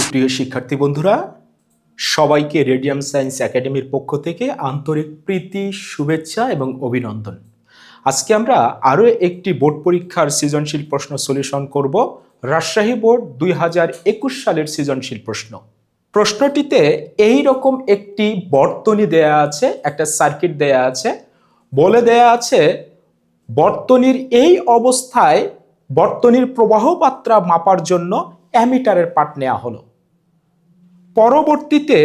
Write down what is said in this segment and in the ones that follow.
সুপ্রিয় শিক্ষার্থী বন্ধুরা, সবাইকে রেডিয়াম সায়েন্স একাডেমির পক্ষ থেকে আন্তরিক প্রীতি, শুভেচ্ছা এবং অভিনন্দন। আজকে আমরা আরও একটি বোর্ড পরীক্ষার সৃজনশীল প্রশ্ন সলিউশন করব। রাজশাহী বোর্ড 2021 সালের সৃজনশীল প্রশ্ন। প্রশ্নটিতে এই রকম একটি বর্তনী দেয়া আছে, একটা সার্কিট দেয়া আছে, বলে দেয়া আছে বর্তনীর এই অবস্থায় বর্তনীর প্রবাহ মাত্রা মাপার জন্য অ্যামিটারের পাঠ নেওয়া হলো। পরবর্তীতে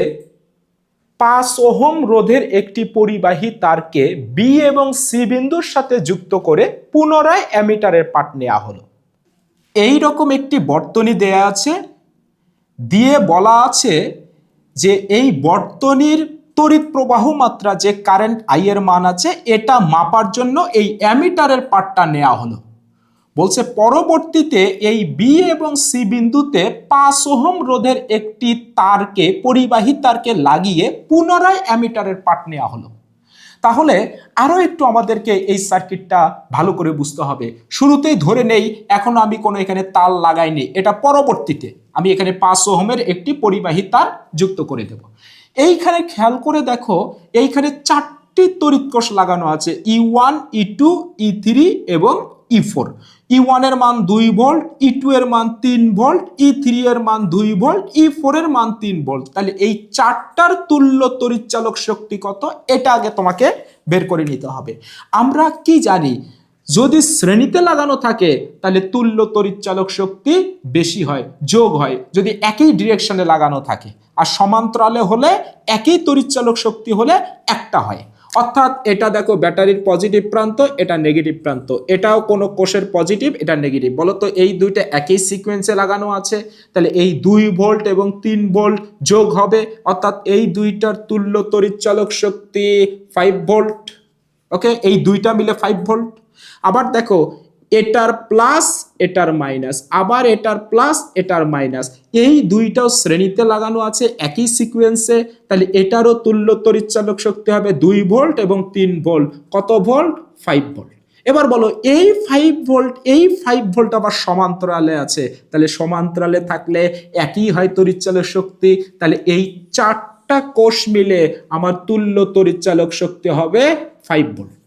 5 ওহম রোধের একটি পরিবাহী তারকে বি এবং সি বিন্দুর সাথে যুক্ত করে পুনরায় অ্যামিটারের পাঠ নেওয়া হলো। এই রকম একটি বর্তনী দেয়া আছে, দিয়ে বলা আছে যে এই বর্তনীর তড়িৎ প্রবাহ মাত্রা যে কারেন্ট আই এর মান আছে এটা মাপার জন্য এই অ্যামিটারের পাঠটা নেওয়া হলো। বলছে পরবর্তীতে এই বি এবং সি বিন্দুতে 5 ওহম রোধের একটি তারকে পরিবাহী তারকে লাগিয়ে পুনরায় অ্যামিটারের পাঠ নেওয়া হলো। তাহলে আরো একটু আমাদেরকে এই সার্কিটটা ভালো করে বুঝতে হবে। শুরুতেই ধরে নেই এখন আমি কোনো এখানে তার লাগাইনি, এটা পরবর্তীতে আমি এখানে 5 ওহমের একটি পরিবাহী তার যুক্ত করে দেব। এইখানে খেয়াল করে দেখো, এইখানে 4টি তড়িৎ কোষ লাগানো আছে, E1, E2, E3 এবং E4। E1 এর মান 2 ভোল্ট, E2 এর মান 3 ভোল্ট, E3 এর মান 2 ভোল্ট, E4 এর মান 3 ভোল্ট। তাহলে এই 4টার তুল্য তড়িৎচালক শক্তি কত এটা আগে তোমাকে বের করে নিতে হবে। আমরা কি জানি, যদি শ্রেণীতে লাগানো থাকে তাহলে তুল্য তড়িৎচালক শক্তি বেশি হয়, যোগ হয় যদি একই ডিরেকশনে লাগানো থাকে, আর সমান্তরালে হলে একই তড়িৎচালক শক্তি হলে একটা হয়। অর্থাৎ এটা দেখো ব্যাটারির পজিটিভ প্রান্ত, এটা নেগেটিভ প্রান্ত, এটাও কোনো কোষের পজিটিভ, এটা নেগেটিভ। বলো তো এই দুইটা একই সিকোয়েন্সে লাগানো আছে, তাহলে এই 2 ভোল্ট এবং 3 ভোল্ট যোগ হবে, অর্থাৎ এই দুইটার তুল্য তড়িৎচালক শক্তি 5 ভোল্ট। ওকে, এই দুইটা মিলে 5 ভোল্ট। আবার দেখো এটার প্লাস এটার মাইনাস, আবার এটার প্লাস এটার মাইনাস, এই দুইটাও শ্রেণীতে লাগানো আছে একই সিকোয়েন্সে, তাহলে এটারও তুল্য তড়িৎচালক শক্তি হবে 2 ভোল্ট এবং 3 ভোল্ট। কত ভোল্ট? 5 ভোল্ট। এবার বলো এই 5 ভোল্ট, এই 5 ভোল্ট আবার সমান্তরালে আছে, তাহলে সমান্তরালে থাকলে একই হয় তড়িৎচালক শক্তি, তাহলে এই 4টা কোষ মিলে আমার তুল্য তড়িৎচালক শক্তি হবে 5 ভোল্ট।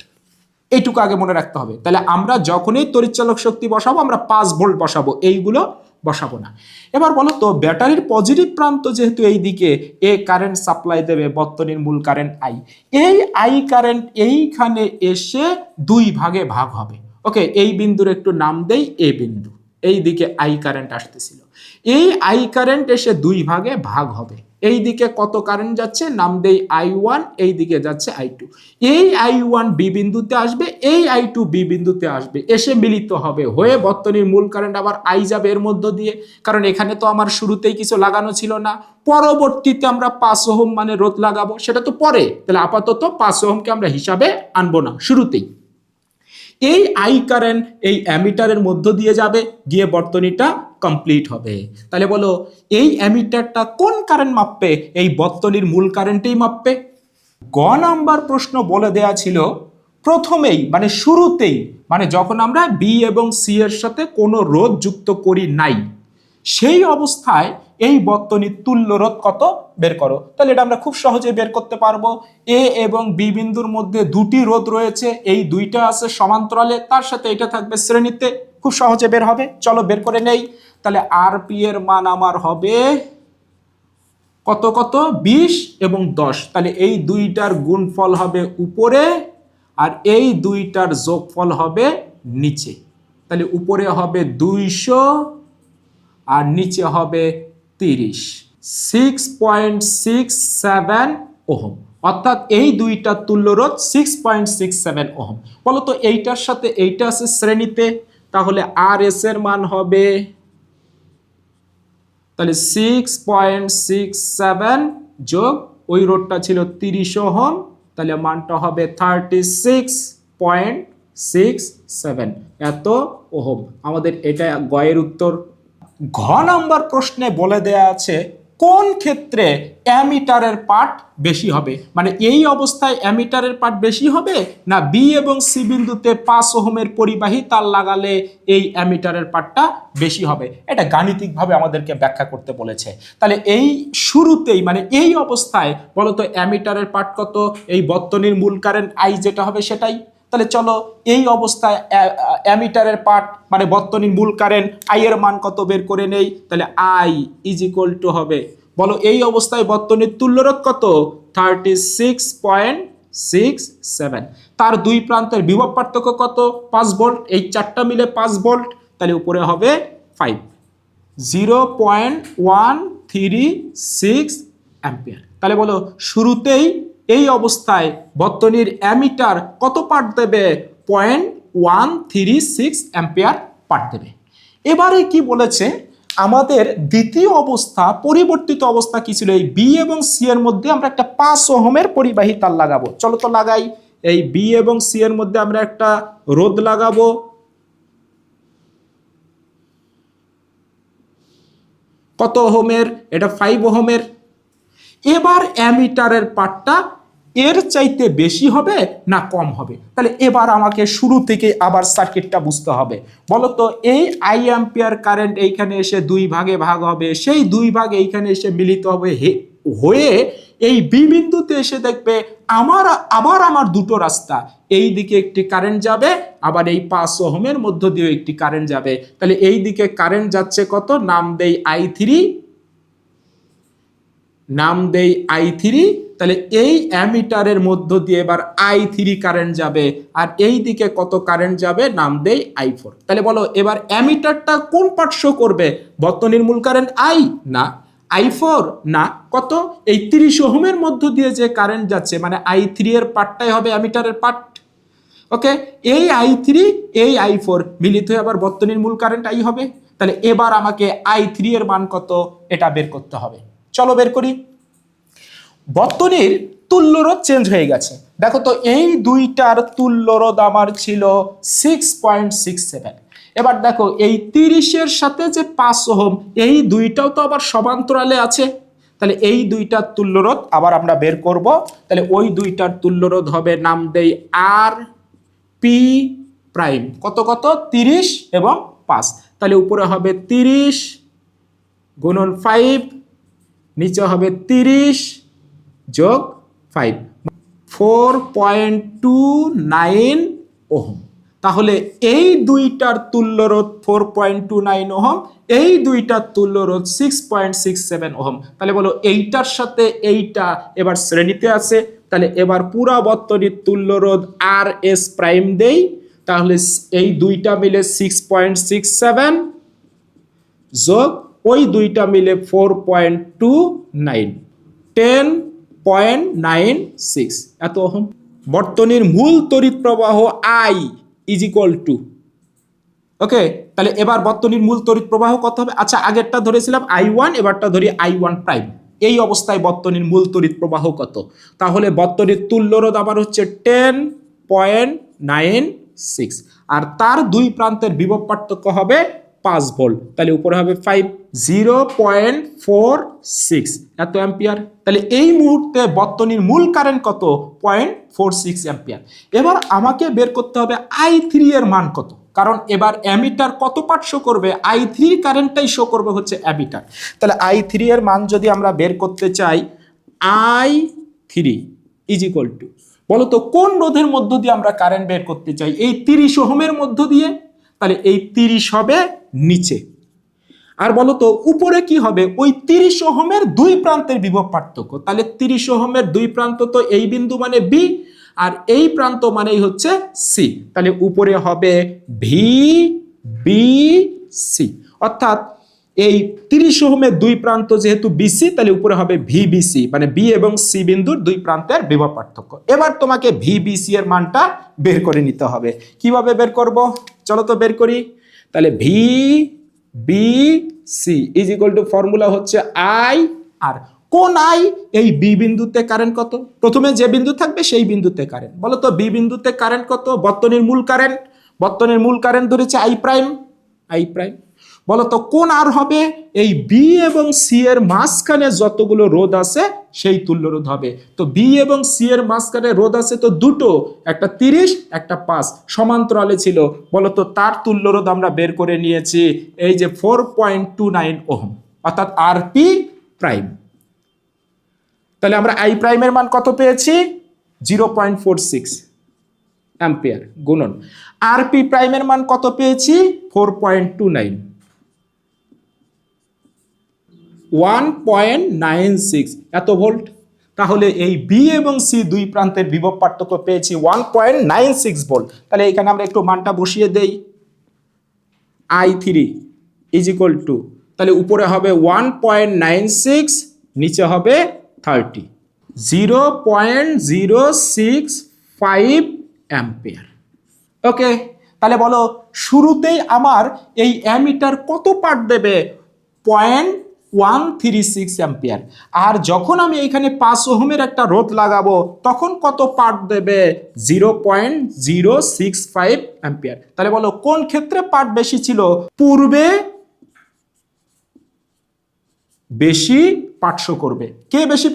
এইটুকু আগে মনে রাখতে হবে। তাহলে আমরা যখনই তড়িৎচালক শক্তি বসাবো আমরা 5 ভোল্ট বসাবো, এইগুলো বসাবো না। এবার বলো তো ব্যাটারির পজিটিভ প্রান্ত যেহেতু এই দিকে এ কারেন্ট সাপ্লাই দেবে, বর্তনীর মূল কারেন্ট আই, এই আই কারেন্ট এইখানে এসে 2 ভাগে ভাগ হবে। ওকে, এই বিন্দুর একটু নাম দেই এ বিন্দু, এই দিকে আই কারেন্ট আসতেছিল, এই আই কারেন্ট এসে 2 ভাগে ভাগ হবে। এই দিকে কত কারেন্ট যাচ্ছে, নাম দেই I1, এই দিকে যাচ্ছে I2। এই I1 বি বিন্দুতে আসবে, এই I2 বি বিন্দুতে আসবে, এসে মিলিত হবে, হয়ে বর্তনীর মূল কারেন্ট আবার আই যাবে এর মধ্য দিয়ে, কারণ এখানে তো আমার শুরুতেই কিছু লাগানো ছিল না। পরবর্তীতে আমরা 5 ওহম মানে রোধ লাগাবো, সেটা তো পরে, তাহলে আপাতত 5 ওহমকে আমরা হিসাবে আনবো না শুরুতেই। এই আই কারেন্ট এই অ্যামিটারের মধ্য দিয়ে যাবে, গিয়ে বর্তনীটা কমপ্লিট হবে। তাহলে বলো এই অ্যামিটারটা কোন কারেন্ট মাপবে? এই বর্তনীর মূল কারেন্টেই মাপবে। গ নাম্বার প্রশ্ন বলে দেয়া ছিল প্রথমেই মানে শুরুতেই, মানে যখন আমরা বি এবং সি এর সাথে কোনো রোধ যুক্ত করি নাই, সেই অবস্থায় এই বর্তনীর তুল্য রোধ কত বের করো। তাহলে এটা আমরা খুব সহজে বের করতে পারবো। এ এবং বি বিন্দুর মধ্যে 2টি রোধ রয়েছে, এই 2টা আছে সমান্তরালে, তার সাথে এটা থাকবে শ্রেণীতে, খুব সহজে বের হবে। চলো বের করে নেই। তাহলে আর পি এর মান আমার হবে কত কত, 20 এবং 10। তাহলে এই দুইটার গুণফল হবে উপরে, আর এই দুইটার যোগফল হবে নিচে। তাহলে উপরে হবে 200 আর নিচে হবে 30, 6.67 ওহম। অর্থাৎ এই দুইটার তুল্য রোধ 6.67 ওহম। বলতো এইটার সাথে এইটা আছে শ্রেণীতে, তাহলে আর এস এর মান হবে, তাহলে 6.67 যোগ ওই রোধটা ছিল 30 ওহম, তাহলে মানটা হবে 36.67, এত ওহম। আমাদের এটা গয়ের উত্তর। ঘ নাম্বার প্রশ্নে বলে দেয়া আছে কোন ক্ষেত্রে অ্যামিটারের পার্ট বেশি হবে, মানে এই অবস্থায় অ্যামিটারের পার্ট বেশি হবে না বি এবং সি বিন্দুতে 5 ওহমের পরিবাহী তার লাগালে এই অ্যামিটারের পার্টটা বেশি হবে। এটা গাণিতিকভাবে আমাদেরকে ব্যাখ্যা করতে বলেছে। তাহলে এই শুরুতেই মানে এই অবস্থায় বলতো অ্যামিটারের পার্ট কত, এই বর্তনীর মূল কারেন্ট আই যেটা হবে সেটাই। তাহলে চলো এই অবস্থায় অ্যামিটারের পার্ট মানে বর্তনীর মূল কারেন্ট আই এর মান কত বের করে নেই। তাহলে আই ইজ ইকুয়াল টু হবে, বলো এই অবস্থায় বর্তনীর তুল্যরোধ কত, 36.67। তার দুই প্রান্তের বিভব পার্থক্য কত, 5 ভোল্ট, এই চারটা মিলে 5 ভোল্ট, তাহলে উপরে হবে 5, 0.136 অ্যাম্পিয়ার। তাহলে বলো শুরুতেই এই অবস্থায় বর্তনীর অ্যামিটার কত পার্ট দেবে, 0.136 অ্যাম্পিয়ার পার্ট দেবে। এবারে কি বলেছে, আমাদের দ্বিতীয় অবস্থা পরিবর্তিত অবস্থা কি ছিল, এই বি এবং সি এর মধ্যে আমরা একটা 5 ওহমের পরিবাহী তার লাগাবো। চলো তো লাগাই। এই বি এবং সি এর মধ্যে আমরা একটা রোধ লাগাবো, কত ওহমের, এটা 5 ওহমের। এবার অ্যামিটারের পার্টটা এর চাইতে বেশি হবে না কম হবে, তাহলে এবার আমাকে শুরু থেকে আবার সার্কিটটা বুঝতে হবে। বলতো এই আই অ্যাম্পিয়ার কারেন্ট এইখানে এসে দুই ভাগে ভাগ হবে, সেই দুই ভাগ এইখানে এসে মিলিত হবে হয়ে এই বি বিন্দুতে এসে দেখবে আমার দুটো রাস্তা, এই দিকে একটি কারেন্ট যাবে, আবার এই 5 ওহমের মধ্য দিয়ে একটি কারেন্ট যাবে। তাহলে এই দিকে কারেন্ট যাচ্ছে কত, নাম দেই I3, তাহলে এই অ্যামিটারের মধ্য দিয়ে এবার I3 কারেন্ট যাবে, আর এই দিকে কত কারেন্ট যাবে, নাম দেই I4। তাহলে বলো এবার অ্যামিটারটা কোন পার্ট শো করবে, বর্তনীর মূল কারেন্ট I না I4 না, কত এই 30 ওহমের মধ্য দিয়ে যে কারেন্ট যাচ্ছে মানে I3 এর পার্টটাই হবে অ্যামিটারের পার্ট। ওকে, এই I3 এই I4 মিলিত হয়ে আবার বর্তনীর মূল কারেন্ট I হবে। তাহলে এবার আমাকে I3 এর মান কত এটা বের করতে হবে। চলো বের করি। বর্তনীর তুল্যরোধ চেঞ্জ হয়ে গেছে, দেখো তো এই দুইটার তুল্যরোধ আমার ছিল 6.67। এবার দেখো এই 30-এর সাথে যে 5 ওহম এই দুইটাও তো আবার সমান্তরালে আছে, তাহলে এই দুইটার তুল্যরোধ আবার আমরা বের করব। তাহলে ওই দুইটার তুল্যরোধ হবে, নাম দেই আর পি প্রাইম, কত কত 30 এবং 5। তাহলে উপরে হবে 30 গুণন 5, নিচে হবে 30 যোগ 5, 4.29 ওহম। তাহলে এই দুইটার তুল্যরোধ 4.29 ওহম, এই দুইটার তুল্যরোধ 6.67 ওহম। তাহলে বলো এইটার সাথে এইটা এবার শ্রেণীতে আছে, তাহলে এবার পুরা বর্তনীর তুল্যরোধ আর এস প্রাইম দেই। তাহলে এই দুইটা মিলে 6.67 যোগ ওই দুইটা মিলে 4.29, 10.96 এত ওহম। বর্তনীর মূল তড়িৎ প্রবাহ I ইজ ইকুয়াল টু, ওকে, তাহলে এবার বর্তনীর মূল তড়িৎ প্রবাহ কত হবে, আচ্ছা আগেরটা ধরেছিলাম I1, এবারটা ধরি I1 প্রাইম। এই অবস্থায় বর্তনীর মূল তড়িৎ প্রবাহ কত, তাহলে বর্তনীর তুল্যরোধ আবার হচ্ছে 10.96, আর তার দুই প্রান্তের বিভব পার্থক্য হবে 5 ভোল্ট, তাহলে উপরে হবে 5, 0.46 এত অ্যাম্পিয়ার। তাহলে এই মুহূর্তে বর্তনীর মূল কারেন্ট কত, 0.46 অ্যাম্পিয়ার। এবার আমাকে বের করতে হবে I3 এর মান কত, কারণ এবার অ্যামিটার কত পার্ট শো করবে, I3 কারেন্টটাই শো করবে হচ্ছে অ্যামিটার। তাহলে I3 এর মান যদি আমরা বের করতে চাই, I3 ইজ ইকুয়াল টু, বলো তো কোন রোধের মধ্য দিয়ে আমরা কারেন্ট বের করতে চাই, এই 30 ওহমের মধ্য দিয়ে। তাহলে এই 30 হবে নিচে, আর বলো তো উপরে কি হবে, ওই 30 ওহমের দুই প্রান্তের বিভব পার্থক্য। তাহলে 30 ওহমের দুই প্রান্ত তো এই বিন্দু মানে বি, আর এই প্রান্ত মানেই হচ্ছে সি। তাহলে উপরে হবে ভি বি সি, অর্থাৎ এই 30 ওহমের দুই প্রান্ত যেহেতু বিসি, তাহলে উপরে হবে ভিবিসি, মানে বি এবং সি বিন্দুর দুই প্রান্তের বিভব পার্থক্য। এবার তোমাকে ভিবিসি এর মানটা বের করে নিতে হবে। কিভাবে বের করব, চলো তো বের করি। তাহলে V B C is equal to formula হচ্ছে আই আর, কোন আই, এই বি বিন্দুতে কারেন্ট কত, প্রথমে যে বিন্দু থাকবে সেই বিন্দুতে কারেন্ট। বলো তো বি বিন্দুতে কারেন্ট কত, বর্তনীর মূল কারেন্ট ধরেছে আই প্রাইম, বলো তো কোন আর হবে? এই বি এবং সি এর মাঝখানে যতগুলো রোধ আছে সেই তুল্য রোধ হবে। তো বি এবং সি এর মাঝখানে রোধ আছে তো দুটো, একটা 30 একটা 5 সমান্তরালে ছিল। বলো তো তার তুল্য রোধ আমরা বের করে নিয়েছি এই যে 4.29 ওহম, অর্থাৎ আর পি প্রাইম। তাহলে আমরা আই প্রাইমের মান কত পেয়েছি? 0.46 অ্যাম্পিয়ার গুণন আর পি প্রাইমের মান কত পেয়েছি? 4.29, 1.96 এত ভোল্ট। তাহলে এই বি এবং সি দুই প্রান্তের বিভব পার্থক্য পেয়েছি 1.96 ভোল্ট। তাহলে এখানে আমরা একটু মানটা বসিয়ে দেই। I3 ইজ ইকুয়াল টু, তাহলে উপরে হবে 1.96, নিচে হবে 30, 0.065 অ্যাম্পিয়ার। ওকে, তাহলে বলো শুরুতেই আমার এই অ্যামিটার কত পার্ট দেবে? 0.136 অ্যাম্পিয়ার। আর যখন আমি এখানে 5 ওহমের একটা রোধ লাগাবো তখন কত পার্ট দেবে? 0.065 অ্যাম্পিয়ার। তাহলে বলো কোন ক্ষেত্রে পার্ট বেশি ছিল? পূর্বে বেশি পার্ট শো করবে। কে বেশি